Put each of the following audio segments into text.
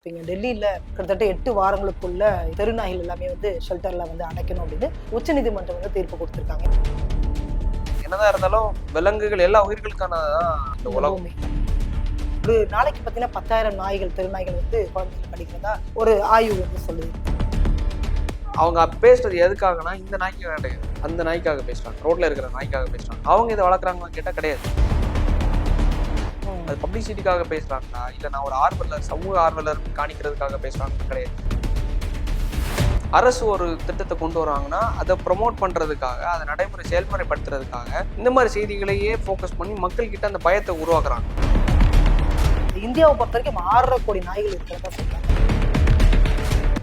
இங்க டெல்லியில கிட்டத்தட்ட 8 வாரங்களுக்குள்ள தெருநாய்கள் எல்லாமே ஷெல்டர்ல அடைக்கணும் அப்படின்னு உச்சநீதிமன்றம் தீர்ப்பு கொடுத்திருக்காங்க. என்னதான் இருந்தாலும் விலங்குகள் எல்லா உயிர்களுக்கானதான் இந்த உலகம். பூமி. ஒரு நாளைக்கு பாத்தீங்கன்னா 10,000 நாய்கள் தெருநாய்கள் குழந்தைகள் கடிக்கிறதா ஒரு ஆய்வு சொல்லுது. அவங்க பேசுறது எதுக்காகனா இந்த நாய்க்கு கிடையாது, அந்த நாய்க்காக பேசுறாங்க, ரோட்ல இருக்கிற நாய்க்காக பேசுறாங்க. அவங்க இதை வளர்க்குறாங்கன்னு கேட்டா கிடையாது. அது பப்ளிசிட்டிக்காக பேசுறாங்களா இல்ல நான் ஒரு ஆர்வலர், சமூக ஆர்வலர் காணிக்கிறதுக்காக பேசுறாங்கன்னு கிடையாது. அரசு ஒரு திட்டத்தை கொண்டு வராங்கன்னா அதை ப்ரொமோட் பண்றதுக்காக, அதை நடைமுறை செயல்முறைப்படுத்துறதுக்காக இந்த மாதிரி செய்திகளையே ஃபோக்கஸ் பண்ணி மக்கள் கிட்ட அந்த பயத்தை உருவாக்குறாங்க. இந்தியாவை பொறுத்த வரைக்கும் 6.5 கோடி நாய்கள் இருக்கிறதா சொல்றாங்க.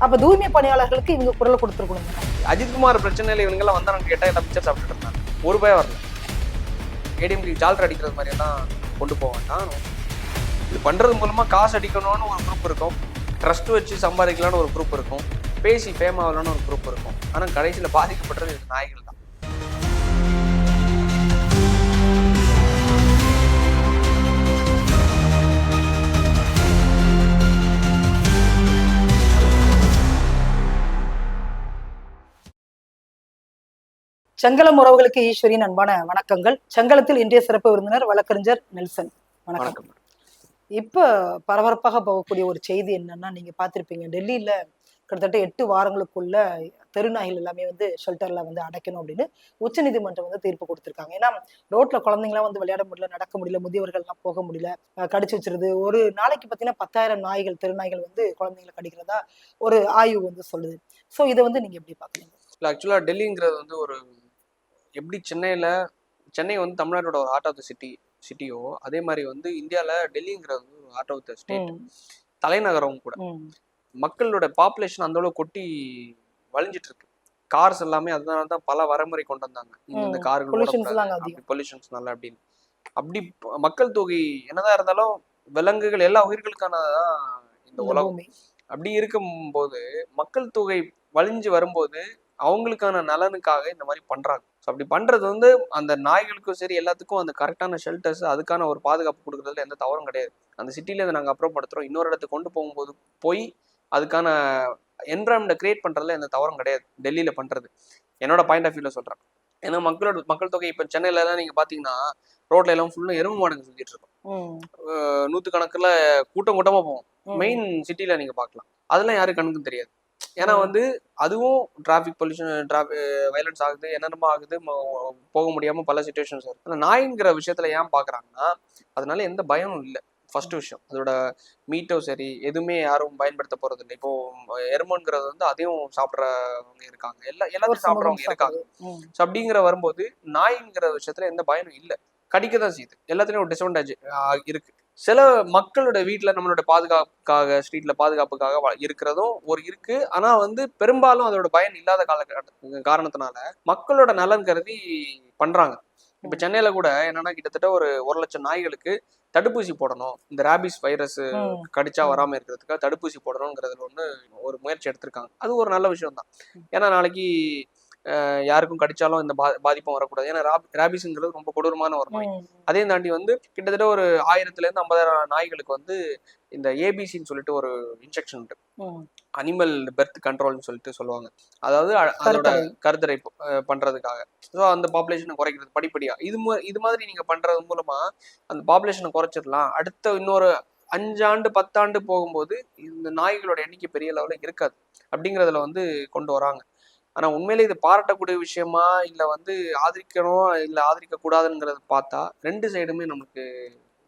அப்ப தூய்மை பணியாளர்களுக்கு இவங்க குரல் கொடுத்துருக்கணும். அஜித்குமார் பிரச்சனையில இவங்கெல்லாம் வந்தாங்கன்னு கேட்டா எல்லாம் பிக்சர் சாப்பிட்டுட்டு இருந்தாங்க. ஒரு பயம் வரல. ஏடிஎம்கே ஜால்ரா அடிக்கிறது மாதிரி எல்லாம் கொண்டு போக வேண்டாம். இது பண்றது மூலமா காசு அடிக்கணும்னு ஒரு குரூப் இருக்கும், ட்ரஸ்ட் வச்சு சம்பாதிக்கலாம்னு ஒரு குரூப் இருக்கும், பேசி ஃபேம் ஆகலான்னு ஒரு குரூப் இருக்கும். ஆனா கடைசியில பாதிக்கப்படுறது நாய்கள் தான். செங்கலம் உறவுகளுக்கு ஈஸ்வரியின் அன்பான வணக்கங்கள். செங்கலத்தில் இன்றைய சிறப்பு விருந்தினர் வழக்கறிஞர் நெல்சன். வணக்கம். இப்ப பரபரப்பாக போகக்கூடிய ஒரு செய்தி என்னன்னா, நீங்க பார்த்திருப்பீங்க, டெல்லியில கிட்டத்தட்ட 8 வாரங்களுக்குள்ள தெருநாய்கள் எல்லாமே ஷெல்டர்ல அடைக்கணும் அப்படின்னு உச்சநீதிமன்றம் தீர்ப்பு கொடுத்திருக்காங்க. ஏன்னா ரோட்ல குழந்தைங்களாம் விளையாட முடியல, நடக்க முடியல, முதியவர்கள் எல்லாம் போக முடியல, கடிச்சு வச்சிருது. ஒரு நாளைக்கு பாத்தீங்கன்னா 10,000 நாய்கள் தெருநாய்கள் குழந்தைங்களை கடிக்கிறதா ஒரு ஆய்வு சொல்லுது. சோ இதை நீங்க எப்படி பாக்குறீங்க? ஆக்சுவலா டெல்லிங்கிறது ஒரு எப்படி சென்னை தமிழ்நாட்டோட ஒரு ஹார்ட் ஆஃப் த சிட்டியோ அதே மாதிரி இந்தியால டெல்லிங்கிறது ஒரு ஹார்ட் ஆஃப் த ஸ்டேட், தலைநகரம் கூட. மக்களோட பாப்புலேஷன் அந்த அளவு கொட்டி வழிஞ்சிட்டு இருக்கு. கார்ஸ் எல்லாமே அதனாலதான் பல வரைமுறை கொண்டு வந்தாங்க. இந்த கார்கள் பொல்யூஷன்ஸ்னால அப்படின்னு. அப்படி மக்கள் தொகை என்னதான் இருந்தாலும் விலங்குகள் எல்லா உயிர்களுக்கானதான் இந்த உலகம். அப்படி இருக்கும் போது மக்கள் தொகை வழிஞ்சு வரும்போது அவங்களுக்கான நலனுக்காக இந்த மாதிரி பண்றாங்க. அப்படி பண்றது அந்த நாய்களுக்கும் சரி எல்லாத்துக்கும் அந்த கரெக்டான ஷெல்டர்ஸ், அதுக்கான ஒரு பாதுகாப்பு கொடுக்கறதுல எந்த தவறும் கிடையாது. அந்த சிட்டில இதை நாங்க அப்புறப்படுத்துறோம், இன்னொரு இடத்துக்கு கொண்டு போகும்போது போய் அதுக்கான என்விரான்மெண்ட்டை கிரியேட் பண்றதுல எந்த தவறும் கிடையாது டெல்லியில பண்றது. என்னோட பாயிண்ட் ஆஃப் வியூல சொல்றேன். ஏன்னா மக்கள் தொகை இப்ப சென்னையில எல்லாம் நீங்க பாத்தீங்கன்னா ரோட்ல எல்லாம் ஃபுல்லா எருமை மாடுங்க சுத்திட்டு இருக்கும். 100 கணக்குல கூட்டமா போவோம். மெயின் சிட்டில நீங்க பாக்கலாம். அதெல்லாம் யாரும் கண்ணுக்கும் தெரியாது. ஏன்னா அதுவும் டிராபிக் பொல்யூஷன், வயலன்ஸ் ஆகுது, என்னென்னமோ ஆகுது, போக முடியாம பல சிச்சுவேஷன்ஸ் இருக்கு. ஆனா நாய்ங்கிற விஷயத்துல ஏன் பாக்குறாங்கன்னா அதனால எந்த பயமும் இல்லை. ஃபர்ஸ்ட் விஷயம், அதோட மீட்டோ சரி எதுவுமே யாரும் பயன்படுத்த போறது இல்லை. இப்போ எருமன்கிறது அதையும் சாப்பிட்றவங்க இருக்காங்க, எல்லாத்தையும் சாப்பிட்றவங்க இருக்காங்க. ஸோ அப்படிங்கிற வரும்போது நாய்ங்கிற விஷயத்துல எந்த பயனும் இல்லை. கடிக்கதான் செய்யுது. எல்லாத்துலயும் ஒரு டிஸ்அட்வான்டேஜ் இருக்கு. சில மக்களோட வீட்டுல நம்மளோட பாதுகாப்புக்காக, ஸ்ட்ரீட்ல பாதுகாப்புக்காக இருக்கிறதும் ஒரு இருக்கு. ஆனா பெரும்பாலும் அதோட பயன் இல்லாத காரணத்தினால மக்களோட நலன் கருதி பண்றாங்க. இப்ப சென்னையில கூட என்னன்னா கிட்டத்தட்ட ஒரு 1,00,000 நாய்களுக்கு தடுப்பூசி போடணும், இந்த ராபிஸ் வைரஸ் கடிச்சா வராம இருக்கிறதுக்காக தடுப்பூசி போடணுங்கிறதுல ஒரு முயற்சி எடுத்திருக்காங்க. அது ஒரு நல்ல விஷயம் தான். ஏன்னா நாளைக்கு யாருக்கும் கடிச்சாலும் இந்த பாதிப்பும் வரக்கூடாது. ஏன்னா ராபிஸ்ங்கிறது ரொம்ப கொடூரமான ஒரு நோய். அதையும் தாண்டி கிட்டத்தட்ட ஒரு 1000 இருந்து 50,000 நாய்களுக்கு இந்த ஏபிசின்னு சொல்லிட்டு ஒரு இன்ஜெக்ஷன் உண்டு, அனிமல் பெர்த் கண்ட்ரோல்னு சொல்லிட்டு சொல்லுவாங்க. அதாவது அதோட கருத்தடை பண்றதுக்காக. ஸோ அந்த பாப்புலேஷனை குறைக்கிறது படிப்படியா. இது மாதிரி நீங்க பண்றது மூலமா அந்த பாப்புலேஷனை குறைச்சிடலாம். அடுத்த இன்னொரு 5 ஆண்டு 10 ஆண்டு போகும்போது இந்த நாய்களோட எண்ணிக்கை பெரிய லெவலில் இருக்காது அப்படிங்கிறதுல கொண்டு வராங்க. ஆனா உண்மையிலே இது பாராட்டக்கூடிய விஷயமா இல்ல ஆதரிக்கணும் இல்ல ஆதரிக்க கூடாதுங்கிறத பார்த்தா ரெண்டு சைடுமே நமக்கு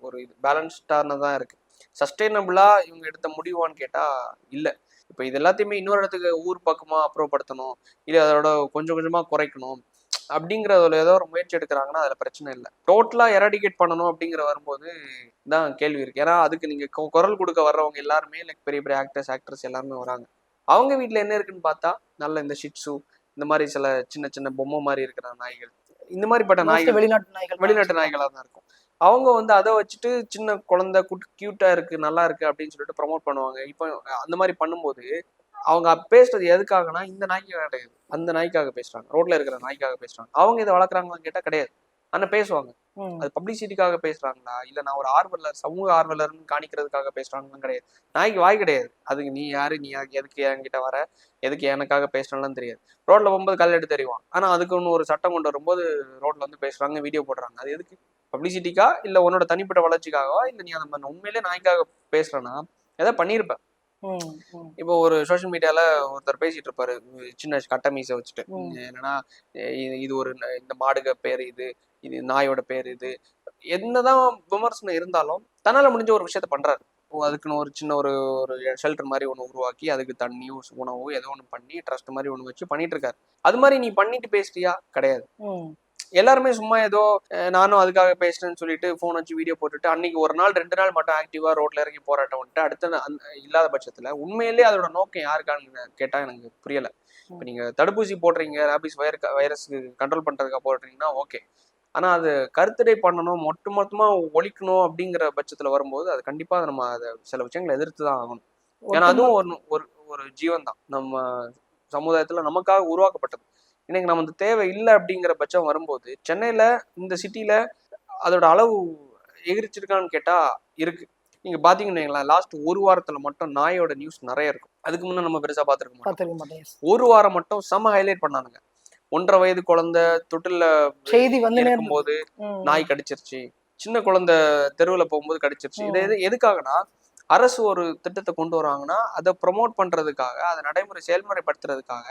ஒரு இது பேலன்ஸ்டானதான் இருக்கு. சஸ்டைனபிளா இவங்க எடுத்த முடிவான்னு கேட்டா இல்ல. இப்ப இது எல்லாத்தையுமே இன்னொரு இடத்துக்கு ஊர் பக்கமா அப்புறப்படுத்தணும், இல்ல அதோட கொஞ்சம் கொஞ்சமா குறைக்கணும் அப்படிங்கறதுல ஏதோ ஒரு முயற்சி எடுக்கிறாங்கன்னா அதுல பிரச்சனை இல்லை. டோட்டலா எராடிகேட் பண்ணணும் அப்படிங்கிற வரும்போது தான் கேள்வி இருக்கு. ஏன்னா அதுக்கு நீங்க குரல் கொடுக்க வர்றவங்க எல்லாருமே லைக் பெரிய பெரிய ஆக்டர்ஸ் எல்லாருமே வராங்க. அவங்க வீட்டுல என்ன இருக்குன்னு பார்த்தா நல்ல இந்த ஷிட்ஸு, இந்த மாதிரி சில சின்ன சின்ன பொம்மை மாதிரி இருக்கிற நாய்கள், இந்த மாதிரிப்பட்ட நாய்கள் வெளிநாட்டு நாய்களா தான் இருக்கும். அவங்க அதை வச்சுட்டு சின்ன குழந்தை கியூட்டா இருக்கு, நல்லா இருக்கு அப்படின்னு சொல்லிட்டு ப்ரமோட் பண்ணுவாங்க. இப்போ அந்த மாதிரி பண்ணும்போது அவங்க பேசுறது எதுக்காகனா இந்த நாய்க்கு கிடையாது, அந்த நாய்க்காக பேசுறாங்க, ரோட்ல இருக்கிற நாய்க்காக பேசுறாங்க. அவங்க இதை வளர்க்குறாங்களான்னு கேட்டா கிடையாது. ஆனா பேசுவாங்க. அது பப்ளிசிட்டிக்காக பேசுறாங்களா இல்ல நான் ஒரு ஆர்வலர் சமூக ஆர்வலர்னு காணிக்கிறதுக்காக பேசுறாங்கன்னு கிடையாது. நாய்க்கு வாய் கிடையாது. அதுக்கு நீ யாரு, நீ எதுக்கு என்கிட்ட வர, எதுக்கு எனக்காக பேசணும்லாம் தெரியாது. ரோட்ல போகும்போது கல் எடுத்து தெரியும். ஆனா அதுக்கு ஒன்று ஒரு சட்டம் கொண்டு வரும்போது ரோட்ல வந்து பேசுறாங்க, வீடியோ போடுறாங்க. அது எதுக்கு? பப்ளிசிட்டிக்கா இல்ல உன்னோட தனிப்பட்ட வளர்ச்சிக்காகவா இல்ல நீ அந்த உண்மையிலே நாய்க்காக பேசுறனா ஏதாவது பண்ணியிருப்ப. இப்போ ஒரு சோஷியல் மீடியால ஒருத்தர் பேசிட்டு இருப்பாரு, சின்ன கட்ட மீசை வச்சுட்டு, என்னன்னா இது ஒரு இந்த மாடுக பேர், இது நாயோட பேர், இது என்னதான் விமர்சனம் இருந்தாலும் தன்னால முடிஞ்ச ஒரு விஷயத்த பண்றாரு. அதுக்குன்னு ஒரு சின்ன ஒரு ஒரு ஷெல்டர் மாதிரி ஒன்று உருவாக்கி அதுக்கு தண்ணியோ உணவோ ஏதோ ஒன்று பண்ணி ட்ரஸ்ட் மாதிரி ஒன்று வச்சு பண்ணிட்டு இருக்காரு. அது மாதிரி நீ பண்ணிட்டு பேசுறியா? கிடையாது. எல்லாருமே சும்மா ஏதோ நானும் அதுக்காக பேசுறேன்னு சொல்லிட்டு போன் வச்சு வீடியோ போட்டுட்டு அன்னைக்கு ஒரு நாள் 2 நாள் மட்டும் ஆக்டிவா ரோட்ல இறங்கி போராட்டம் வந்துட்டு அடுத்த இல்லாத பட்சத்துல உண்மையிலேயே அதோட நோக்கம் யாருக்கான்னு கேட்டா எனக்கு புரியல. இப்ப நீங்க தடுப்பூசி போடுறீங்க, ராபிஸ் வைரஸ் கண்ட்ரோல் பண்றதுக்காக போடுறீங்கன்னா ஓகே. ஆனா அது கருத்தடை பண்ணணும், மொத்தமா ஒழிக்கணும் அப்படிங்கிற பட்சத்துல வரும்போது அது கண்டிப்பா நம்ம அதை சில விஷயங்களை எதிர்த்து தான் ஆகணும். ஏன்னா அதுவும் ஒரு ஒரு ஜீவன் தான், நம்ம சமுதாயத்துல நமக்காக உருவாக்கப்பட்டது. இன்னைக்கு நம்ம அந்த தேவை இல்லை அப்படிங்கிற பட்சம் வரும்போது சென்னையில இந்த சிட்டில அதோட அளவு எகிரிச்சிருக்கான்னு கேட்டா இருக்கு. நீங்க பாத்தீங்கன்னா லாஸ்ட் ஒரு வாரத்துல மட்டும் நாயோட நியூஸ் நிறைய இருக்கும். அதுக்கு முன்ன நம்ம பெருசா பாத்துருக்க மாட்டோம். ஒரு வாரம் மட்டும் செம ஹைலைட் பண்ணானுங்க. 1.5 வயது குழந்தை தொட்டில செய்தி வந்து இருக்கும்போது நாய் கடிச்சிருச்சு, சின்ன குழந்தை தெருவுல போகும்போது கடிச்சிருச்சு. இது எதுக்காகனா அரசு ஒரு திட்டத்தை கொண்டு வராங்கன்னா அதை ப்ரொமோட் பண்றதுக்காக, அதை நடைமுறை செயல்முறைப்படுத்துறதுக்காக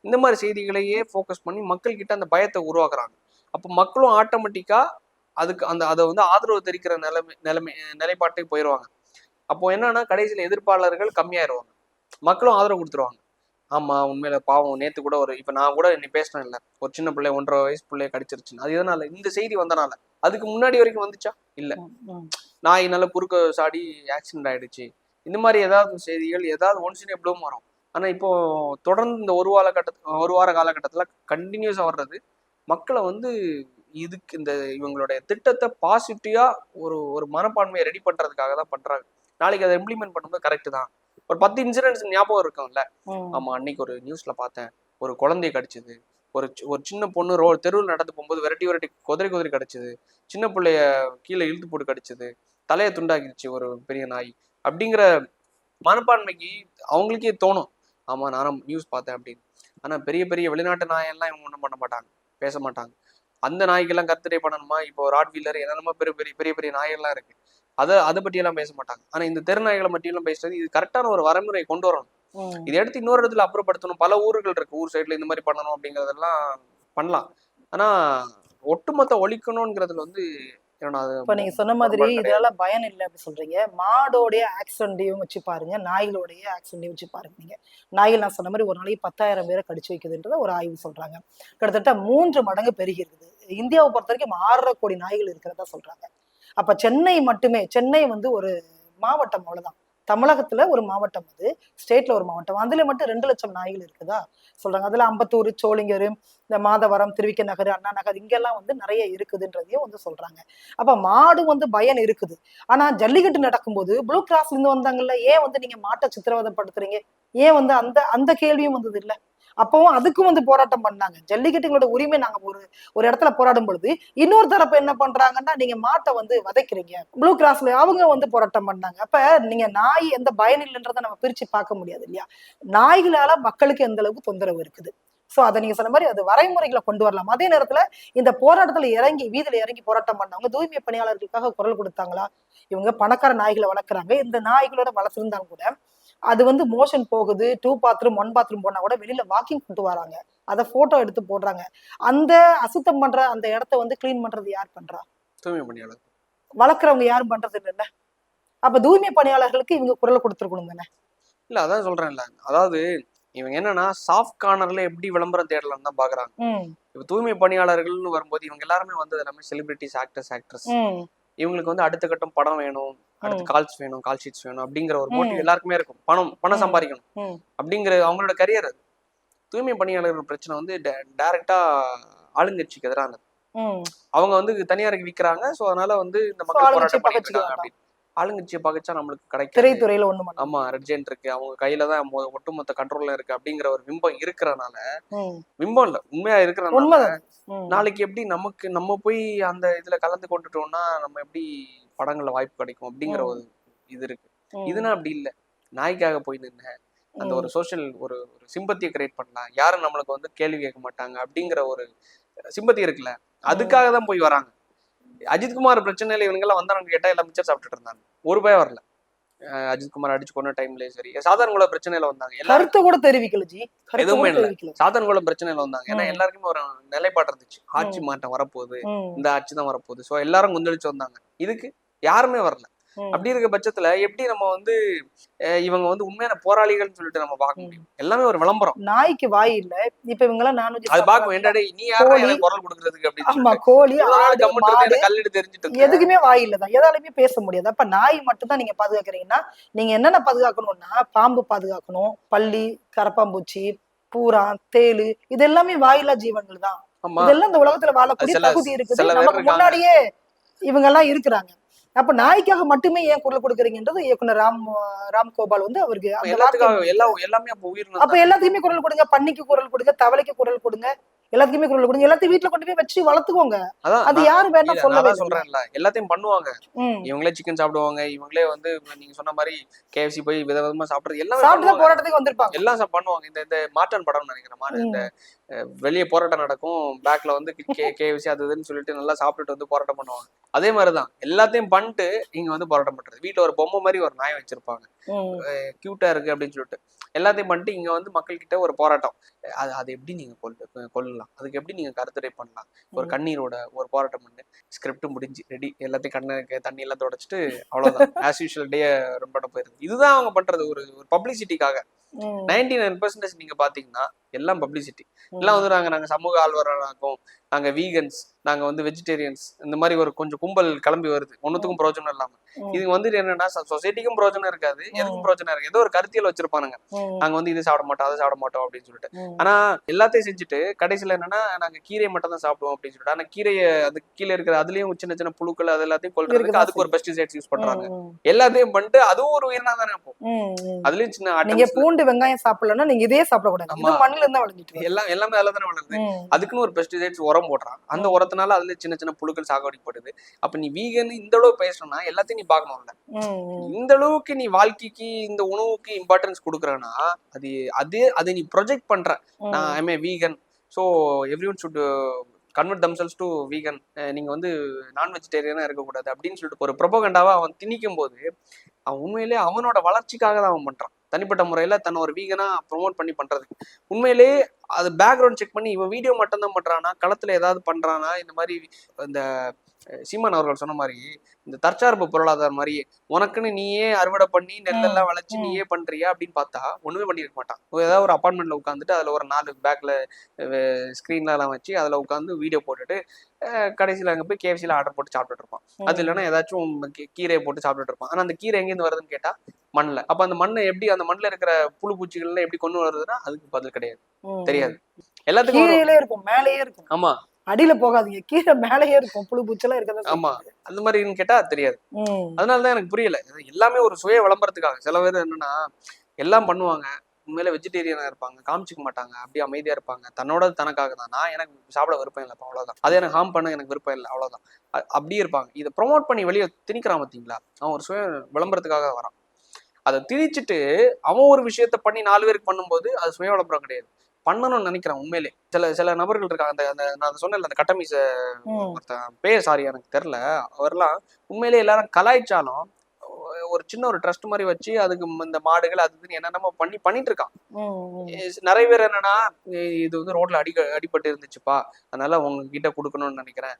இந்த மாதிரி செய்திகளையே ஃபோக்கஸ் பண்ணி மக்கள் கிட்ட அந்த பயத்தை உருவாக்குறாங்க. அப்போ மக்களும் ஆட்டோமேட்டிக்கா அதுக்கு அதை வந்து ஆதரவு தெரிவிக்கிற நிலைப்பாட்டுக்கு போயிடுவாங்க. அப்போ என்னன்னா கடைசியில் எதிர்ப்பாளர்கள் கம்மியாயிருவாங்க, மக்களும் ஆதரவு கொடுத்துருவாங்க. ஆமா உண்மையில பாவம், நேத்து கூட இப்ப நான் கூட இன்னைக்கு பேசினேன் இல்ல, ஒரு சின்ன பிள்ளை 1.5 வயசு பிள்ளைய கடிச்சிருச்சுன்னு. அது எதனால? இந்த செய்தி வந்தனால. அதுக்கு முன்னாடி வரைக்கும் வந்துச்சா? இல்ல. நாய் நல்ல குறுக்க சாடி ஆக்சிடென்ட் ஆயிடுச்சு, இந்த மாதிரி ஏதாவது செய்திகள் ஏதாவது ஒன்ஸ் இன் எ ப்ளூ வரும். ஆனா இப்போ தொடர்ந்து இந்த ஒரு வார காலகட்டத்துல கண்டினியூஸா வர்றது மக்களை வந்து இதுக்கு இந்த இவங்களுடைய திட்டத்தை பாசிட்டிவா ஒரு மனப்பான்மையை ரெடி பண்றதுக்காக தான் பண்றாங்க. நாளைக்கு அதை இம்ப்ளிமெண்ட் பண்ணும்போது கரெக்ட் தான். ஒரு 10 இன்சிடென்ட்ஸ் ஞாபகம் இருக்கும்ல. ஆமா அன்னைக்கு ஒரு நியூஸ்ல பார்த்தேன், ஒரு குழந்தைய கடிச்சது, ஒரு சின்ன பொண்ணு தெருவில் நடந்து போகும்போது விரட்டி குதிரை கடிச்சது, சின்ன பிள்ளைய கீழே இழுத்து போட்டு கடிச்சது, தலையை துண்டாக்கிடுச்சு ஒரு பெரிய நாய் அப்படிங்கிற மனப்பான்மைக்கு அவங்களுக்கே தோணும், ஆமா நானும் நியூஸ் பார்த்தேன் அப்படின்னு. ஆனா பெரிய பெரிய வெளிநாட்டு நாயெல்லாம் இவங்க ஒன்றும் பண்ண மாட்டாங்க, பேச மாட்டாங்க. அந்த நாய்க்கெல்லாம் கருத்தடை பண்ணணுமா? இப்போ ராட்வீலர் என்னென்னமோ பெரிய பெரிய பெரிய பெரிய நாயெல்லாம் இருக்கு, அதை பற்றியெல்லாம் பேச மாட்டாங்க. ஆனா இந்த தெருநாய்களை பற்றியெல்லாம் பேசுறது இது கரெக்டான ஒரு வரைமுறை கொண்டு வரணும். இதை எடுத்து இன்னொரு இடத்துல அப்புறப்படுத்தணும். பல ஊர்கள் இருக்கு, ஊர் சைட்ல இந்த மாதிரி பண்ணணும் அப்படிங்கறதெல்லாம் பண்ணலாம். ஆனா ஒட்டுமொத்த ஒழிக்கணும்ங்கிறதுல வந்து இப்ப நீங்க சொன்ன மாதிரி இதனால பயன் இல்லை அப்படி சொல்றீங்க. மாடோடைய ஆக்சிடென்டையும் வச்சு பாருங்க, நாய்களுடைய ஆக்சிடென்டையும் வச்சு பாருங்க. நீங்க நாய்கள் நான் சொன்ன மாதிரி ஒரு நாளைக்கு 10,000 பேரை கடிச்சு வைக்குதுன்றத ஒரு ஆய்வு சொல்றாங்க. கிட்டத்தட்ட 3 மடங்கு பெருகி இருக்குது. இந்தியாவை பொறுத்த வரைக்கும் 6.5 கோடி நாய்கள் இருக்கிறதா சொல்றாங்க. அப்ப சென்னை மட்டுமே, சென்னை வந்து ஒரு மாவட்டம் அவ்வளவுதான். தமிழகத்துல ஒரு மாவட்டம், அது ஸ்டேட்ல ஒரு மாவட்டம். அதுல மட்டும் 2 லட்சம் நாய்கள் இருக்குதா சொல்றாங்க. அதுல அம்பத்தூர், சோளிங்கர், இந்த மாதவரம், திருவிக்க நகர், அண்ணா நகர் இங்கெல்லாம் வந்து நிறைய இருக்குதுன்றதையும் வந்து சொல்றாங்க. அப்ப மாடு வந்து பயன் இருக்குது. ஆனா ஜல்லிக்கட்டு நடக்கும்போது ப்ளூ கிராஸ்ல இருந்து வந்தாங்கல்ல, ஏன் வந்து நீங்க மாட்டை சித்திரவதைப்படுத்துறீங்க, ஏன் வந்து அந்த அந்த கேள்வியும் வந்தது இல்ல. அப்பவும் அதுக்கும் வந்து போராட்டம் பண்ணாங்க. ஜல்லிக்கட்டுகளோட உரிமை நாங்க ஒரு இடத்துல போராடும் பொழுது இன்னொரு தரப்பு என்ன பண்றாங்கன்னா, நீங்க மாட்டை வந்து வதைக்கிறீங்க, ப்ளூ கிராஸ்ல அவங்க வந்து போராட்டம் பண்ணாங்க. அப்ப நீங்க நாய் எந்த பயன் இல்லைன்றதை நம்ம பிரிச்சு பார்க்க முடியாது இல்லையா. நாய்களால மக்களுக்கு எந்த அளவுக்கு தொந்தரவு இருக்குது. சோ அதை நீங்க சொன்ன மாதிரி அது வரைமுறைகளை கொண்டு வரலாம். அதே நேரத்துல இந்த போராட்டத்துல இறங்கி வீதியில இறங்கி போராட்டம் பண்ணவங்க தூய்மை பணியாளர்களுக்காக குரல் கொடுத்தாங்களா? இவங்க பணக்கார நாய்களை வளர்க்குறாங்க, இந்த நாய்களோட வளர்த்திருந்தாலும் கூட அது வந்து மோஷன் போகுது, 2 பாத்ரூம் 1 பாத்ரூம் போனா கூட வெளியில வாக்கிங் கொண்டு வராங்க, அதை போட்டோ எடுத்து போடுறாங்க. அந்த அசுத்தம் பண்ற அந்த இடத்த வந்து கிளீன் பண்றது யார் பண்றா? தூய்மை பணியாளர். வளர்க்குறவங்க யாரும் பண்றது இல்லைல்ல. அப்ப தூய்மை பணியாளர்களுக்கு இவங்க குரல் கொடுத்துருக்கணும் தானே. இல்ல அதான் சொல்றேன்ல, அதாவது இவங்க என்னன்னா சாஃப்ட் கார்னர்ல எப்படி விளம்பரம் தேடலாம் தான் பாக்குறாங்க. இப்ப தூய்மை பணியாளர்கள்னு வரும்போது இவங்க எல்லாருமே வந்து எல்லாமே செலிபிரிட்டிஸ், ஆக்டர்ஸ். இவங்களுக்கு வந்து அடுத்த கட்டம் படம் வேணும், அடுத்து கால்ஸ் வேணும், கால் ஷீட்ஸ் வேணும் அப்படிங்கிற ஒரு மோட்டிவ் எல்லாருக்குமே இருக்கும். பணம் சம்பாதிக்கணும் அப்படிங்கிற அவங்களோட கரியர் அது. தூய்மை பணியாளர்கள் பிரச்சனை வந்து டைரக்டா ஆளுங்கட்சிக்கு எதிரானது. அவங்க வந்து தனியாருக்கு விற்கிறாங்க, சோ அதனால வந்து இந்த மக்கள் போராட்டம் பண்ணிட்டு இருக்காங்க அப்படின்னு. ஆளுங்கட்சியை பகைச்சா நம்மளுக்கு கிடைக்காது. திரைத்துறையில ஒண்ணு பண்ண ஆமா, ரெட் ஜெயின்ட் இருக்கு, அவங்க கையில தான் ஒட்டுமொத்த கண்ட்ரோல்ல இருக்கு அப்படிங்கிற ஒரு பிம்பம் இருக்கிறனால, பிம்பம் இல்ல உண்மையா இருக்கிறனால, உண்மைதான். நாளைக்கு எப்படி நம்ம போய் அந்த இதுல கலந்து கொண்டுட்டோம்னா நம்ம எப்படி படங்கள்ல வாய்ப்பு கிடைக்கும் அப்படிங்கிற ஒரு இது இருக்கு. இதுனா அப்படி இல்ல, நாய்க்காக போய் நின்ன அந்த ஒரு சோஷியல் ஒரு சிம்பத்தியை கிரியேட் பண்ணலாம், யாரும் நம்மளுக்கு வந்து கேள்வி கேட்க மாட்டாங்க அப்படிங்கிற ஒரு சிம்பத்தி இருக்குல்ல, அதுக்காக தான் போய் வராங்க. அஜித்குமார் பிரச்சனையில இவங்கெல்லாம் வந்தாங்க கேட்டா எல்லாம் மிச்சர் சாப்பிட்டுட்டு இருந்தாங்க, ஒரு பயம் வரல. அஜித்குமார் அடிச்சு கொண்ட டைம்லயும் சரி, சாதாரண பிரச்சனையில வந்தாங்க, கருத்து கூட தெரிவிக்கல ஜி, எதுவுமே இல்ல, சாதாரண பிரச்சனையில வந்தாங்க. ஏன்னா எல்லாருக்குமே ஒரு நிலைப்பாடு இருந்துச்சு, ஆட்சி மாற்றம் வரப்போகுது, இந்த ஆட்சி தான் வரப்போகுது, சோ எல்லாரும் குந்தளிச்சு வந்தாங்க. இதுக்கு யாருமே வரல. அப்படி இருக்க பட்சத்துல எப்படி நம்ம வந்து இவங்க வந்து உண்மையான போராளிகள்னு சொல்லிட்டு நம்ம பார்க்க முடியும்? எல்லாமே ஒரு விளம்பரம். நாய்க்கு வாய் இல்ல, இப்ப இவங்க எல்லாம் நான்வெஜ் அது பாக்கும் என்னடா நீ யாரா எனக்கு குரல் கொடுக்கிறதுக்கு அப்படின்னு கோழி ஆடு மாடு கல்லிட்டு தெரிஞ்சுட்டு எதுக்குமே வாய் இல்லதான், எதாலுமே பேச முடியாது. அப்ப நாய் மட்டும் தான் நீங்க பாதுகாக்கிறீங்கன்னா நீங்க என்னென்ன பாதுகாக்கணும்னா பாம்பு பாதுகாக்கணும், பள்ளி, கரப்பாம்பூச்சி, பூரா, தேளு, இது எல்லாமே வாயில்லா ஜீவன்கள் தான். இதெல்லாம் இந்த உலகத்துல வாழக்கூடிய தகுதி இருக்குது, நமக்கு முன்னாடியே இவங்க எல்லாம் இருக்கிறாங்க. அப்ப நாய்க்காக மட்டுமே ஏன் குரல் கொடுக்குறீங்கன்றது இயக்குனர் ராம் கோபால் வந்து அவருக்கு எல்லாமே அப்ப எல்லாத்துக்குமே குரல் கொடுங்க, பன்னிக்கு குரல் கொடுங்க, தவளைக்கு குரல் கொடுங்க, எல்லாத்துக்குமே குரல் கொடுங்க, எல்லாத்தையும் வீட்டுல கொண்டு போய் வச்சு வளர்த்துக்கோங்க. அது யாரு வேணா சொல்றேன்ல, எல்லாத்தையும் பண்ணுவாங்க. இவங்களே சிக்கன் சாப்பிடுவாங்க, இவங்களே வந்து நீங்க சொன்ன மாதிரி KFC போய் விதவிதமா சாப்பிடுறது எல்லாமே போராட்டத்துக்கு வந்திருப்பாங்க, எல்லாம் பண்ணுவாங்க. இந்த மாட்டன் படம் நினைக்கிறேன், இந்த வெளியே போராட்டம் நடக்கும், பேக்ல வந்து KFC அது இதுன்னு சொல்லிட்டு நல்லா சாப்பிட்டுட்டு வந்து போராட்டம் பண்ணுவாங்க. அதே மாதிரிதான் எல்லாத்தையும் பண்ணிட்டு இங்க வந்து போராட்டம் பண்றது. வீட்டுல ஒரு பொம்மை மாதிரி ஒரு நாய் வச்சிருப்பாங்க, கியூட்டா இருக்கு அப்படின்னு சொல்லிட்டு எல்லாத்தையும் பண்ணிட்டு இங்க வந்து மக்கள் கிட்ட ஒரு போராட்டம். அது எப்படி நீங்க கொள்ளலாம், அதுக்கு எப்படி நீங்க கருத்துரை பண்ணலாம், ஒரு கண்ணீரோட ஒரு போராட்டம் பண்ணு, ஸ்கிரிப்ட் முடிஞ்சு ரெடி, எல்லாத்தையும் கண்ணு தண்ணி எல்லாம் தொடச்சிட்டு அவ்வளவுதான், ஆஸ் யூஷுவல் டே ரன் பண்ண போயிருது. இதுதான் அவங்க பண்றது, ஒரு பப்ளிசிட்டிக்காக. 99% நீங்க பாத்தீங்கன்னா எல்லாம் பப்ளிசிட்டி. எல்லாம் வந்து நாங்க சமூக ஆழ்வராகும், நாங்க வீகன்ஸ், நாங்க வந்து வெஜிடேரியன்ஸ், இந்த மாதிரி ஒரு கொஞ்சம் கும்பல் கிளம்பி வருது, ஒன்னுத்துக்கும் பிரோஜனம் இல்லாம. இது வந்து என்னன்னா சொசைட்டிக்கும் பிரோஜனம் இருக்காது, எதுக்கும் பிரோஜனம் இருக்கு, ஏதோ ஒரு கருத்தியல் வச்சிருப்பானுங்க, நாங்க வந்து இது சாப்பிட மாட்டோம் அதை சாப்பிட மாட்டோம் அப்படின்னு சொல்லிட்டு. ஆனா எல்லாத்தையும் செஞ்சுட்டு கடைசியில என்னன்னா நாங்க கீரையை மட்டும் தான் சாப்பிடுவோம் அப்படின்னு சொல்லிட்டு. ஆனா கீரையை அது கீழே இருக்கிற அதுலயும் சின்ன சின்ன புழுக்கள் அது எல்லாத்தையும் கொல்றதுக்கு அதுக்கு ஒரு பெஸ்டிசைட்ஸ் யூஸ் பண்றாங்க. எல்லாத்தையும் பண்ணிட்டு அதுவும் ஒரு உயிரினா தானே இருக்கும். அதுலயும் சின்ன பூண்டு வெங்காயம் சாப்பிடலன்னா நீங்க இதே சாப்பிடக்கூடாது, மண்ணுல இருந்தா வளர்ந்துட்டு எல்லாமே அதுல தானே வளருது. அதுக்குன்னு ஒரு பெஸ்டிசைட்ஸ் உரம் போடுறான், அந்த உரத்தினால அதுல சின்ன சின்ன புழுக்கள் சாகடிக்கப்படுது. அப்ப நீ வீகன் இந்த அளவு பேசணும்னா எல்லாத்தையும் நீ பாக்கணும்ல. இந்த அளவுக்கு நீ வாழ்க்கைக்கு இந்த உணவுக்கு இம்பார்ட்டன்ஸ் கொடுக்குறனா அது நீ ப்ரொஜெக்ட் பண்ற. நான் I M A vegan, so everyone should convert themselves to vegan, நீங்க வந்து நான் வெஜிடேரியனா இருக்கக்கூடாது அப்படின்னு சொல்லிட்டு ஒரு ப்ரொபகண்டாவை அவன் திணிக்கும் போது அவன் உண்மையிலே அவனோட வளர்ச்சிக்காக தான் அவன் பண்றான். தனிப்பட்ட முறையில தன்னை ஒரு வீகனா ப்ரொமோட் பண்ணி பண்றது. உண்மையிலேயே அது பேக்ரவுண்ட் செக் பண்ணி இவன் வீடியோ மட்டும் தான் பண்றானா, களத்துல ஏதாவது பண்றானா, இந்த மாதிரி இந்த சீமான் அவர்கள் சொன்ன மாதிரி இந்த தற்சார்பு பொருளாதாரம் மாதிரி உனக்குன்னு நீயே அறுவடை பண்ணி நெல்லெல்லாம் விளைச்சு நீயே பண்றியா அப்படின்னு பார்த்தா ஒண்ணுமே பண்ணிருக்க மாட்டான். ஏதாவது ஒரு அப்பார்ட்மெண்ட்ல உட்காந்துட்டு அதுல ஒரு 4 பேக்ல ஸ்கிரீன்ல எல்லாம் வச்சு அதுல உட்காந்து வீடியோ போட்டுட்டு கடைசியில அங்க போய் KFCல ஆர்டர் போட்டு சாப்பிட்டுட்டு இருப்பான். அது இல்லைன்னா ஏதாச்சும் கீரையை போட்டு சாப்பிட்டுட்டு இருப்பான். ஆனா அந்த கீரை எங்கேருந்து வருதுன்னு கேட்டா மண்ணுல. அப்ப அந்த மண்ணை எப்படி, அந்த மண்ணுல இருக்கிற புழு பூச்சிகள்ல எப்படி கொண்டு வருதுன்னா அதுக்கு பதில் கிடையாது, தெரியாது. எல்லாத்துக்கும் இருக்கும், மேலேயே இருக்கும். ஆமா, அடியில போகாதீங்க, கீரை மேலேயே இருக்கும், புழு பூச்செல்லாம் இருக்கதான். ஆமா, அந்த மாதிரின்னு கேட்டா தெரியாது. அதனாலதான் எனக்கு புரியல. எல்லாமே ஒரு சுய விளம்பரத்துக்காக. சில பேர் என்னன்னா எல்லாம் பண்ணுவாங்க, உண்மையில வெஜிடேரியனா இருப்பாங்க, காமிச்சிக்க மாட்டாங்க, அப்படியே அமைதியா இருப்பாங்க, தன்னோட தனக்காக தான், நான் எனக்கு சாப்பிட விருப்பம் இல்லை அவ்வளவுதான், அது எனக்கு ஹார்ம் பண்ண எனக்கு விருப்பம் இல்லை அவ்வளவுதான், அப்படியே இருப்பாங்க. இதை ப்ரொமோட் பண்ணி வெளியே திணிக்கிறான் பார்த்தீங்களா, அவன் ஒரு சுய விளம்பரத்துக்காக வரான். அதை திணிச்சுட்டு அவன் ஒரு விஷயத்த பண்ணி 4 பேருக்கு பண்ணும்போது அது சுய விளம்பரம் கிடையாது, பண்ணணும்னு நினைக்கிறான். உண்மையிலே சில நபர்கள் இருக்காங்க, அந்த நான் சொன்னேன் அந்த கட்டமீச ஒருத்தன் பேர் சாரி எனக்கு தெரியல, அவர்லாம் உண்மையிலே எல்லாரும் கலாய்ச்சாலும் ஒரு சின்ன ஒரு ட்ரஸ்ட் மாதிரி வச்சு அதுக்கு இந்த மாடுகள் அது என்னென்னமோ பண்ணிட்டு இருக்கான். நிறைய பேர் என்னன்னா இது வந்து ரோட்ல அடிபட்டு இருந்துச்சுப்பா, அதனால உங்ககிட்ட கொடுக்கணும்னு நினைக்கிறேன்,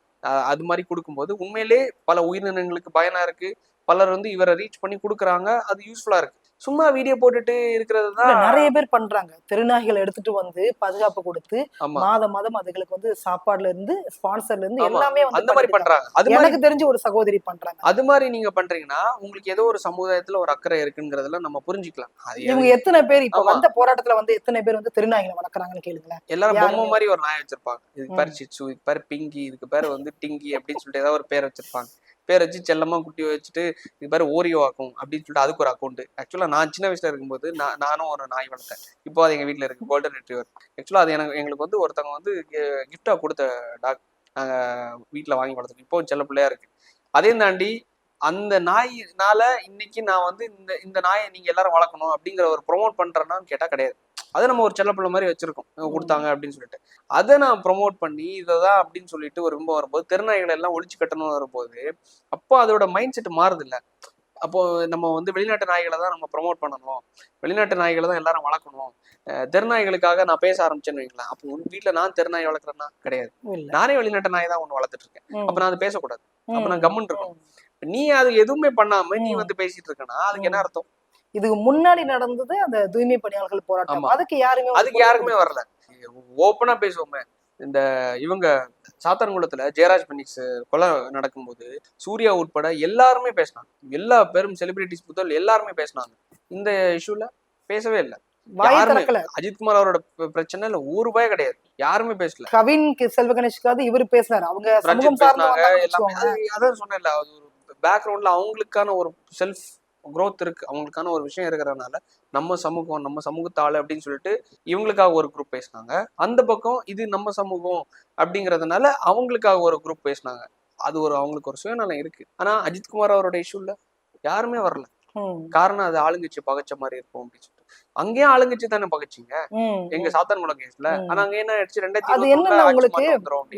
அது மாதிரி கொடுக்கும்போது உண்மையிலே பல உயிரினங்களுக்கு பயனா இருக்கு, பலர் வந்து இவரை ரீச் பண்ணி கொடுக்குறாங்க, அது யூஸ்ஃபுல்லா இருக்கு. சும்மா வீடியோ போட்டுட்டு இருக்கிறது தான் நிறைய பேர் பண்றாங்க. திருநாய்கள் எடுத்துட்டு வந்து பாதுகாப்பு கொடுத்து மாதம் அதுகளுக்கு வந்து சாப்பாடுல இருந்து ஸ்பான்சர்ல இருந்து எல்லாமே வந்து அந்த மாதிரி பண்றாங்க. அது எனக்கு தெரிஞ்ச ஒரு சகோதரி பண்றாங்க. அது மாதிரி நீங்க பண்றீங்கன்னா உங்களுக்கு ஏதோ ஒரு சமுதாயத்துல ஒரு அக்கறை இருக்குங்கிறதுல நம்ம புரிஞ்சுக்கலாம். இவங்க எத்தனை பேர் இப்ப வந்த போராட்டத்துல வந்து எத்தனை பேர் வந்து திருநாய்களை வளர்க்குறாங்கன்னு கேளுங்களேன். எல்லாரும் பொம்மை மாதிரி ஒரு நாய் வச்சிருப்பாங்க, இதுக்கு பேர் சிச்சு, இதுக்கு பேர் பிங்கி, இதுக்கு பேர் வந்து டிங்கி அப்படின்னு சொல்லிட்டு ஏதாவது ஒரு பேர் வச்சிருப்பாங்க. பேர் வச்சு செல்லமா குட்டி வச்சுட்டு இது மாதிரி ஓரியோ ஆக்கும் அப்படின்னு சொல்லிட்டு அதுக்கு ஒரு அக்கௌண்ட். ஆக்சுவலா நான் சின்ன வயசுல இருக்கும்போது நானும் ஒரு நாய் வளர்த்தேன். இப்போ அது எங்க வீட்டுல இருக்கு, கோல்டன் ரிட்ரீவர். ஆக்சுவலா அது எங்களுக்கு வந்து ஒருத்தவங்க வந்து கிஃப்டா கொடுத்த டாக். நாங்க வீட்டுல வாங்கி வளர்த்தோம். இப்போ செல்ல பிள்ளையா இருக்கு. அதையும் தாண்டி அந்த நாயினால இன்னைக்கு நான் வந்து இந்த நாயை நீங்க எல்லாரும் வளர்க்கணும் அப்படிங்கிற ஒரு ப்ரொமோட் பண்றேன்னான்னு கேட்டா கிடையாது. அதை நம்ம ஒரு செல்லப்பிள்ளை மாதிரி வச்சிருக்கோம், கொடுத்தாங்க அப்படின்னு சொல்லிட்டு. அதை நான் ப்ரொமோட் பண்ணி இததான் அப்படின்னு சொல்லிட்டு ஒரு ரொம்ப வரும்போது தெருநாய்களை எல்லாம் ஒழிச்சு கட்டணும்னு வரும்போது அப்போ அதோட மைண்ட் செட் மாறுது இல்ல. அப்போ நம்ம வந்து வெளிநாட்டு நாய்களை தான் நம்ம ப்ரொமோட் பண்ணணும், வெளிநாட்டு நாய்களை தான் எல்லாரும் வளர்க்கணும். தெருநாய்களுக்காக நான் பேச ஆரம்பிச்சேன்னு வைங்களேன். அப்போ உன் வீட்டுல நான் தெருநாய் வளர்க்குறேன்னா கிடையாது, நானே வெளிநாட்டு நாய் தான் ஒண்ணு வளர்த்துட்டு இருக்கேன். அப்ப நான் அது பேசக்கூடாது, அப்ப நான் கம்முன்னு இருக்கணும். நீ அது எதுவுமே பண்ணாம நீ வந்து பேசிட்டு இருக்கனா அதுக்கு என்ன அர்த்தம்? இதுக்கு முன்னாடி நடந்தது அந்த தூய்மை பணியாளர்கள் போராட்டம், அதுக்கு யாருக்குமே வரல. ஓப்பனா பேசுவோமே. இந்த இவங்க சாத்தான்குளத்துல ஜெயராஜ் பெனிக்ஸ் கொலை நடக்கும்போது சூர்யா உட்பட எல்லாருமே பேசினாங்க. எல்லா பேரும் செலிபிரிட்டிஸ் புத்தல் எல்லாருமே பேசினாங்க. இந்த இஷ்யூல பேசவே இல்லை. அஜித்குமார் அவரோட பிரச்சனை இல்ல, ஒரு ரூபாய் கிடையாது, யாருமே பேசல. கவின் செல்வ கணேஷ்காவது இவரு பேசினாரு, அவங்க சமூகம் சார்ந்தவங்க எல்லாமே. அதான் சொன்னேன்ல, அது ஒரு பேக்ரவுண்ட்ல அவங்களுக்கான ஒரு செல்ஃப் growth இருக்கு, அவங்களுக்கான ஒரு விஷயம் இருக்கிறதுனால நம்ம சமூகம் நம்ம சமூகத்தாளு அப்படின்னு சொல்லிட்டு இவங்களுக்காக ஒரு குரூப் பேசினாங்க. அந்த பக்கம் இது நம்ம சமூகம் அப்படிங்கறதுனால அவங்களுக்காக ஒரு குரூப் பேசினாங்க. அது ஒரு அவங்களுக்கு ஒரு சுயநலம் இருக்கு. ஆனா அஜித்குமார் அவரோட இஷ்யூல யாருமே வரல. காரணம் அது ஆளுங்கட்சி பகைச்ச மாதிரி இருக்கும் அப்படின்னு சொல்லிட்டு. அங்கேயும் ஆளுங்கட்சி தானே பகைச்சிங்க எங்க சாத்தான்குளம் கேஸ்ல. ஆனா அங்க என்ன ஆயிடுச்சு, 2020 உங்களுக்கு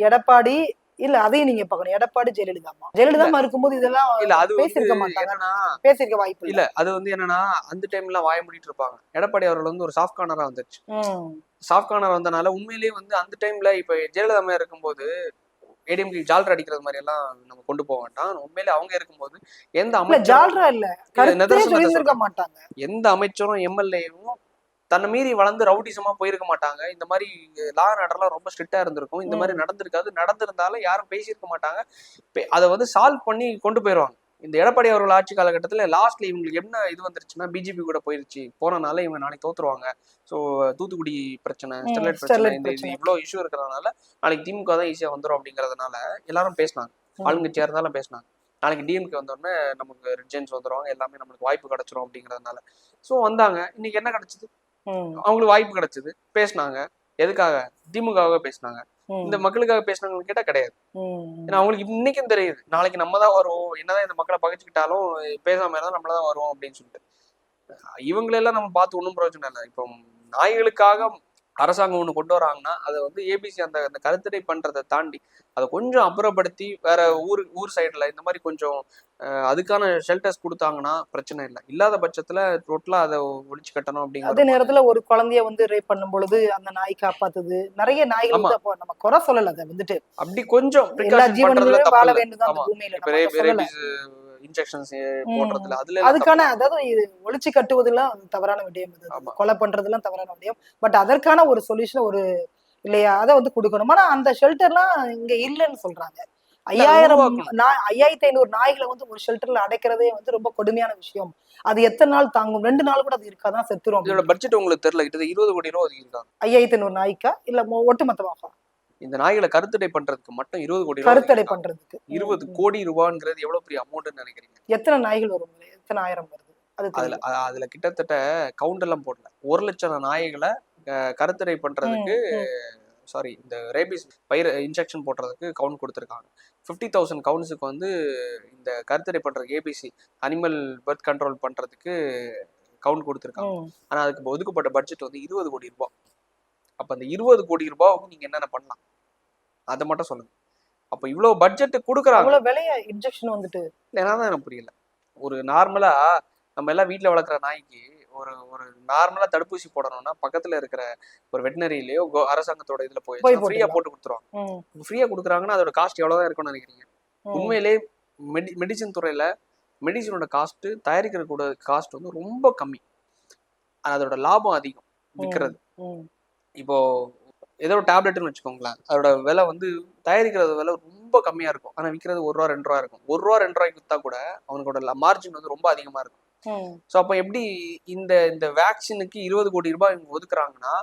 எடப்பாடி இல்ல அதையும் நீங்க பார்க்கணும். எடப்பாடி ஜெயலலிதா இருக்கும்போது இதெல்லாம் இல்ல, அது பேசிருக்க மாட்டாங்க, பேசிருக்க வாய்ப்பு இல்ல. அது வந்து என்னன்னா அந்த டைம்ல வாய மூடிட்டு இருப்பாங்க. எடப்பாடி அவர்கள் வந்து ஒரு சாஃப்ட் கார்னரா வந்துருச்சு. சாஃப்ட் கார்னர் வந்தனால உண்மையிலேயே வந்து அந்த டைம்ல இப்ப ஜெயலலிதா அம்மையார் இருக்கும்போது ஏடிஎம்கே ஜால்ரா அடிக்கிறது மாதிரி எல்லாம் நம்ம கொண்டு போக மாட்டான். உண்மையிலே அவங்க இருக்கும்போது எந்த எந்த அமைச்சரும் எம்எல்ஏவும் தன்னை மீறி வளர்ந்து ரவுடிசமா போயிருக்க மாட்டாங்க. இந்த மாதிரி லா அண்ட் ஆர்டர்லாம் ரொம்ப ஸ்ட்ரிக்டா இருந்திருக்கும். இந்த மாதிரி நடந்திருக்காது. நடந்திருந்தாலும் யாரும் பேசியிருக்க மாட்டாங்க. அதை வந்து சால்வ் பண்ணி கொண்டு போயிடுவாங்க. இந்த எடப்பாடி அவர்கள் ஆட்சி காலகட்டத்துல லாஸ்ட்ல இவங்களுக்கு என்ன இது வந்துருச்சுன்னா பிஜேபி கூட போயிருச்சு, போனனால இவங்க நாளைக்கு தோத்துருவாங்க. ஸோ தூத்துக்குடி பிரச்சனை, ஸ்டெர்லைட் பிரச்சனை, இந்த இது இவ்வளவு இஷ்யூ இருக்கிறதுனால நாளைக்கு திமுக தான் ஈஸியா வந்துடும் அப்படிங்கறதுனால எல்லாரும் பேசினாங்க. ஆளுங்கட்சியா இருந்தாலும் பேசினாங்க. நாளைக்கு டிஎம்கே வந்தோடனே நமக்கு ரிஜென்ஸ் வந்துடும், எல்லாமே நம்மளுக்கு வாய்ப்பு கிடைச்சிரும் அப்படிங்கறதுனால. ஸோ வந்தாங்க. இன்னைக்கு என்ன கிடைச்சது, அவங்களுக்கு வாய்ப்பு கிடைச்சது, பேசினாங்க. எதுக்காக? திமுகவாக பேசினாங்க. இந்த மக்களுக்காக பேசினாங்கன்னு கேட்டா கிடையாது. ஏன்னா அவங்களுக்கு இன்னைக்கும் தெரியுது நாளைக்கு நம்ம தான் வருவோம், என்னதான் இந்த மக்களை பகைச்சுக்கிட்டாலும் பேசாம இருந்தாலும் நம்மளதான் வருவோம் அப்படின்னு சொல்லிட்டு. இவங்களெல்லாம் நம்ம பார்த்து ஒன்றும் பிரயோஜனம் இல்லை. இப்போ நாய்களுக்காக அரசாங்கம் ஒண்ணு கொண்டு வராங்கன்னா அதை வந்து ஏபிசி அந்த கருத்தடை பண்றதை தாண்டி அதை கொஞ்சம் அப்புறப்படுத்தி வேற ஊர் சைடுல இந்த மாதிரி கொஞ்சம் அதுக்கான ஷெல்டர்ஸ் கொடுத்தாங்கன்னா பிரச்சனை இல்லை. இல்லாத பட்சத்துல டோட்டலா அதை ஒழிச்சு கட்டணும் அப்படிங்கிற. அதே நேரத்துல ஒரு குழந்தைய வந்து ரேப் பண்ணும் பொழுது அந்த நாய் காப்பாத்துது, நிறைய நாய்கள் நம்ம குறை சொல்லல, அதை வந்துட்டு அப்படி கொஞ்சம் எல்லா ஜீவன்களும் வாழ வேண்டியது அந்த பூமியில. இன்ஜெக்ஷன்ஸ் போடுறதுல அதுல அதுக்கான அதாவது இது ஒழிச்சு கட்டுவதெல்லாம் தவறான விடயம், கொலை பண்றதுலாம் தவறான விடயம். பட் அதற்கான ஒரு சொல்யூஷன் ஒரு இல்லையா அதை வந்து கொடுக்கணும். ஆனா அந்த ஷெல்டர்லாம் இங்க இல்லைன்னு சொல்றாங்க. 5500 நாய்களை வந்து ஒரு ஷெல்டர்ல அடைக்கிறதே வந்து ரொம்ப கொடுமையான விஷயம். அது எத்தனை நாள் தாங்கும்? 2 நாள் கூட அது இருக்காதான், செத்துரும். இதோட பட்ஜெட் உங்களுக்கு தெரியல, கிட்ட 20 கோடி ரூபாய் ஒதுக்கிருக்காங்க 5500 நாய்க்கா இல்ல ஒட்டுமொத்தமாக? இந்த நாய்களை கருத்தடை பண்றதுக்கு மட்டும் 20 கோடி ரூபாய். கருத்தடை பண்றதுக்கு 20 கோடி ரூபாய்ங்கிறது எவ்வளவு பெரிய அமௌண்ட்னு நினைக்கிறீங்க? எத்தனை நாய்கள் வரும், எத்தனை ஆயிரம் வருது? அதுல கிட்டத்தட்ட கவுண்ட் எல்லாம் போடல, 1 லட்சம் நாய்களை கருத்தடை பண்றதுக்கு, சாரி இந்த ரேபிஸ் பயிர் இன்ஜெக்ஷன் போடுறதுக்கு கவுண்ட் கொடுத்துருக்காங்க. 50,000 கவுண்ட்ஸுக்கு வந்து இந்த கருத்தடை பண்றதுக்கு ஏபிசி அனிமல் பர்த் கண்ட்ரோல் பண்றதுக்கு கவுண்ட் கொடுத்துருக்காங்க. ஆனா அதுக்கு ஒதுக்கப்பட்ட பட்ஜெட் வந்து 20 கோடி ரூபாய். அப்ப அந்த 20 கோடி ரூபாய்க்கு நீங்க என்னென்ன பண்ணலாம் அதை மட்டும் சொல்லுங்க. அப்ப இவ்வளவு பட்ஜெட் கொடுக்குறாங்க, விலைய இன்ஜெக்ஷன் வந்துட்டு என்னதான் எனக்கு புரியல. ஒரு நார்மலா நம்ம எல்லாம் வீட்டுல வளர்க்குற நாய்க்கு ஒரு நார்மலா தடுப்பூசி போடணும்னா பக்கத்துல இருக்கிற ஒரு வெட்டினரியிலயோ அரசாங்கத்தோட இதுல போய் ஃப்ரீயா போட்டு கொடுத்துருவாங்க. ஃப்ரீயா கொடுக்குறாங்கன்னா அதோட காஸ்ட் எவ்வளவுதான் இருக்கும்னு நினைக்கிறீங்க? உண்மையிலே மெடிசின் துறையில மெடிசனோட காஸ்ட், தயாரிக்கிற கூட காஸ்ட் வந்து ரொம்ப கம்மி, அதோட லாபம் அதிகம் விற்கிறது. இப்போ ஏதோ ஒரு டேப்லெட்னு வச்சுக்கோங்களேன், அதோட விலை வந்து தயாரிக்கிறது விலை ரொம்ப கம்மியா இருக்கும், ஆனா விற்கிறது 1 ரூபா 2 ரூபா இருக்கும். 1 ரூபா 2 ரூபாய்க்கு வித்தா கூட அவனோட மார்ஜின் வந்து ரொம்ப அதிகமா இருக்கும். ஸோ அப்போ எப்படி இந்த வேக்சினுக்கு 20 கோடி ரூபாய் இவங்க ஒதுக்குறாங்கன்னா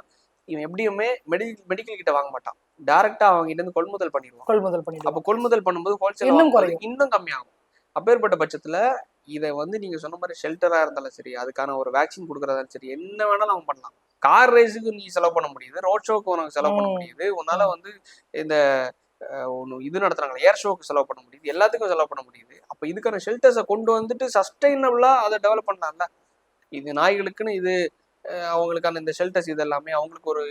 இவன் எப்படியுமே மெடிக்கல் கிட்ட வாங்க மாட்டான், டைரக்டா அவங்க கிட்ட இருந்து கொள்முதல் பண்ணிடுவான். அப்போ கொள்முதல் பண்ணும்போது ஹோல்சேல் இன்னும் கம்மியாகும். அப்பேற்பட்ட பட்சத்துல இதை வந்து நீங்க சொன்ன மாதிரி ஷெல்டரா இருந்தாலும் சரி, அதுக்கான ஒரு வேக்சின் கொடுக்கறதாலும் சரி, என்ன வேணாலும் அவங்க பண்ணலாம். கார் ரேஸுக்கு நீ செலவு பண்ண முடியுது, ரோட் ஷோக்கு உனக்கு செலவு பண்ண முடியுது, உன்னால வந்து இந்த ஒன்று இது நடத்துறாங்க ஏர் ஷோக்கு செலவு பண்ண முடியுது, எல்லாத்துக்கும் செலவு பண்ண முடியுது. அப்போ இதுக்கான ஷெல்டர்ஸை கொண்டு வந்துட்டு சஸ்டைனபிளா அதை டெவலப் பண்ணலாம்ல. இது நாய்களுக்குன்னு இது அவங்களுக்கான இந்த ஷெல்டர்ஸ் இது எல்லாமே அவங்களுக்கு ஒரு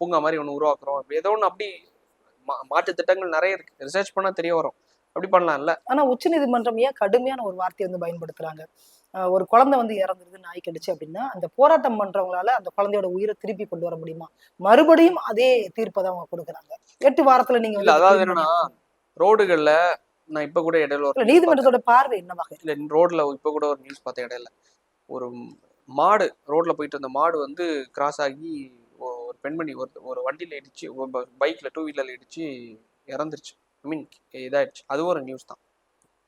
பூங்கா மாதிரி ஒன்று உருவாக்குறோம். ஏதோ ஒன்று அப்படி மாற்று திட்டங்கள் நிறைய இருக்கு, ரிசர்ச் பண்ணா தெரிய வரும். அப்படி பண்ணலாம்ல. ஆனா உச்சநீதிமன்றம் ஏன் கடுமையான ஒரு வார்த்தையை வந்து பயன்படுத்துறாங்க? ஒரு குழந்தை வந்து இறந்துருது, நாய் கடிச்சு அப்படின்னா அந்த போராட்டம் பண்றவங்களால அந்த குழந்தையோட உயிரை திருப்பி கொண்டு வர முடியுமா? மறுபடியும் அதே தீர்ப்பை தான் அவங்க கொடுக்குறாங்க. 8 வாரத்துல நீங்க இல்ல வந்து அதாவது என்னன்னா, ரோடுகள்ல நான் இப்ப கூட இடையில ஒரு நீதிமன்றத்தோட பார்வை என்னவாக இல்ல ரோட்ல இப்ப கூட ஒரு நியூஸ் பார்த்தேன் இடையில. ஒரு மாடு ரோட்ல போயிட்டு இருந்த மாடு வந்து கிராஸ் ஆகி ஒரு பெண்மணி ஒரு வண்டியில இடிச்சு, பைக்ல 2 வீலர்ல இடிச்சு இறந்துருச்சு. ஐ மீன் இதாயிடுச்சு. அதுவும் ஒரு நியூஸ் தான்.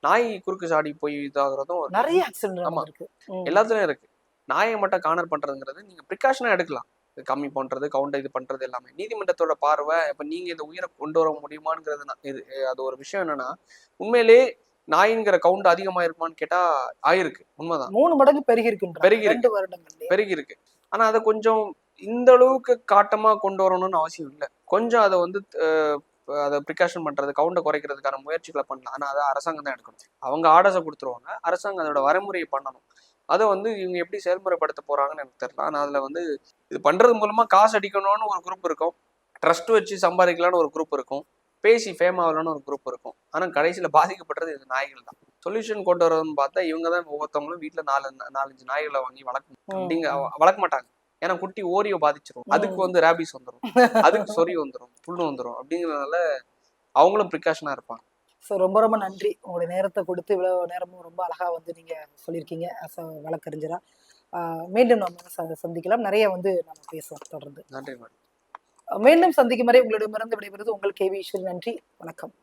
நாய் குறுக்கு சாடி போய் இதாகிறதும் ஒரு நிறைய ஆக்சிடென்ட் ஆமா இருக்கு. எல்லாத்துலயும் இருக்கு. நாயை மட்டும் கார்னர் பண்றதுங்கிறது நீங்க ப்ரிகாஷனா எடுக்கலாம். கம்மி பண்றது, கவுண்டர் இது பண்றது எல்லாமே நீதிமன்றத்தோட பார்வை. இப்ப நீங்க இந்த உயிரை கொண்டு வர முடியுமாங்கிறது இது அது ஒரு விஷயம். என்னன்னா உண்மையிலேயே நாயிங்கிற கவுண்ட் அதிகமா இருக்குமான்னு கேட்டா ஆயிருக்கு, உண்மைதான். 3 மடங்கு பெருகி இருக்கு. பெருகி இருக்கு, பெருகி இருக்கு. ஆனா அதை கொஞ்சம் இந்த அளவுக்கு காட்டமா கொண்டு வரணும்னு அவசியம் இல்லை. கொஞ்சம் அதை வந்து அதை ப்ரிகாஷன் பண்றது, கவுண்டை குறைக்கிறதுக்கான முயற்சிகளை பண்ணலாம். ஆனா அதை அரசாங்கம் தான் எடுக்கணும். அவங்க ஆர்டர்ஸை கொடுத்துருவாங்க, அரசாங்கம் அதோட வரைமுறையை பண்ணணும். அதை வந்து இவங்க எப்படி செயல்முறைப்படுத்த போறாங்கன்னு எனக்கு தெரியல. ஆனா அதுல வந்து இது பண்றது மூலமா காசு அடிக்கணும்னு ஒரு குரூப் இருக்கும், ட்ரஸ்ட் வச்சு சம்பாதிக்கலாம்னு ஒரு குரூப் இருக்கும், பேசி ஃபேம் ஆகலாம்னு ஒரு குரூப் இருக்கும். ஆனா கடைசியில பாதிக்கப்படுறது இது நாய்கள் தான். சொல்யூஷன் கொண்டு வரணும்னு பார்த்தா இவங்க தான் ஒவ்வொருத்தவங்களும் வீட்டுல 4-5 நாய்களை வாங்கி வளர்க்க மாட்டாங்க. ஏன்னா குட்டி ஓரியோ பாதிச்சிரும், அதுக்கு வந்து ரேபிஸ் வந்துடும், அதுக்கு சொறி வந்துடும், புண்ணு வந்துடும். அப்படிங்கிறதுனால அவங்களும் ப்ரிகாஷனா இருப்பாங்க. ஸோ ரொம்ப ரொம்ப நன்றி. உங்களுடைய நேரத்தை கொடுத்து இவ்வளவு நேரமும் ரொம்ப அழகா வந்து நீங்க சொல்லியிருக்கீங்க வழக்கறிஞரா. மீண்டும் நம்ம சந்திக்கலாம். நிறைய வந்து நம்ம பேசுவோம் தொடர்ந்து. நன்றி மேடம். மீண்டும் சந்திக்கும் வரை உங்களிடமிருந்து விடைபெறுவது உங்கள் KV ஈஸ்வரி. நன்றி, வணக்கம்.